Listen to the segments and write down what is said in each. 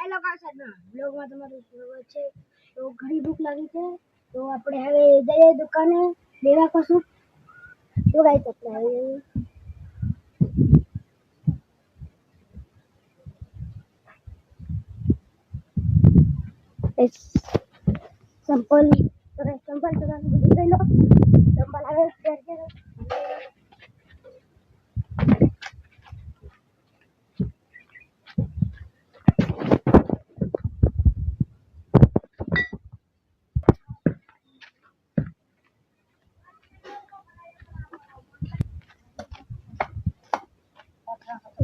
Hello guys, આજના બ્લોગમાં તમારું સ્વાગત છે। તો ઘણી ભૂખ લાગી છે, તો આપણે હવે જઈએ દુકાને લેવા કશું। તો ગાઈસ આપણે સંપલ બધું લઈ લો। સંપલ આવે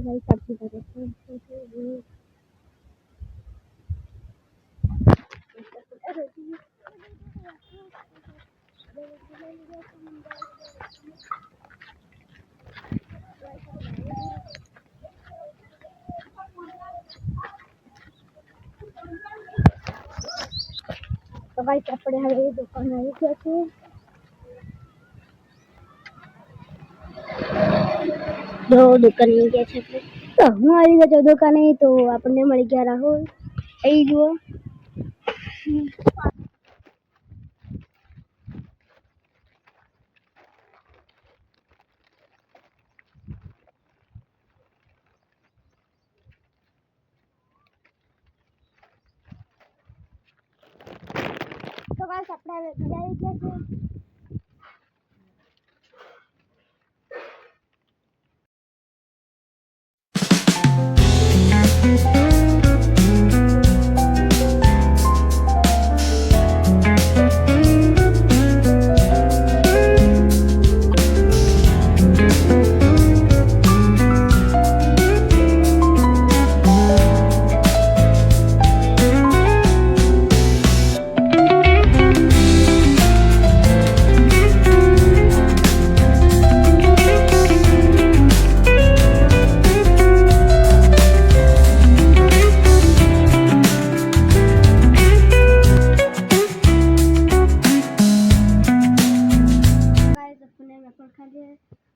गाइस आपकी तरफ से तो गाइस આપણે હવે દુકાન આવી ગયા છે। જો દુકાન આવી ગયા છે આપણે। તો હું આવી ગયો છું દુકાને, તો આપણને મળી ગયા રાહુલ। અહીં જુઓ। તો ગાઈસ આપણે હવે ઘરે આવી ગયા છે।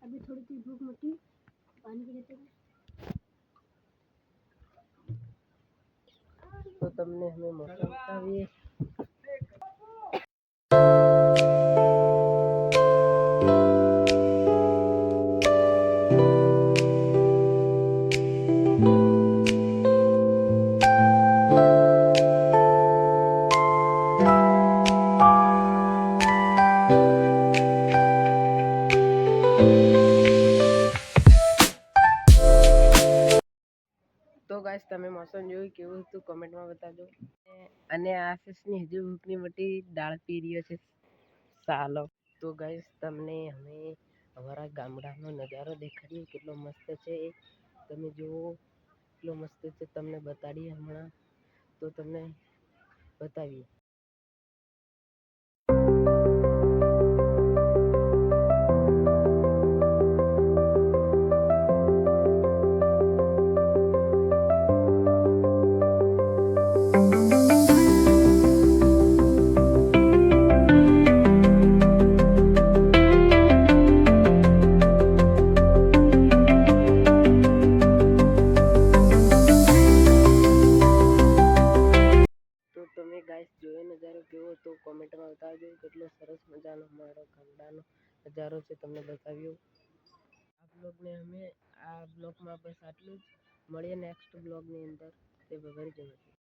अभी थोड़ी सी भूख मची, पानी पी लेते हैं। तो तुमने हमें मौसम बताइए। તો ગાઈસ તમે મોસમ જોયું કેવું હતું કમેન્ટમાં બતાજો। અને આશીષની હજુ ભૂખની મોટી દાળ પી રહ્યો છે સાલો। તો ગાઈસ તમને અમે અમારા ગામડાનો નજારો દેખાડીએ કેટલો મસ્ત છે। તમે જુઓ કેટલો મસ્ત છે, તમને બતાડીએ હમણાં। તો તમને બતાવીએ। તો તમે ગાઈસ જોયો નજારો કેવો તો કોમેન્ટમાં બતાવજો। કેટલો સરસ મજાનો અમારો ગામડાનો નજારો છે, તમને બતાવ્યો। આ બ્લોગમાં બસ આટલું જ। મળીએ નેક્સ્ટ બ્લોગની અંદર। તે બગડી જશે।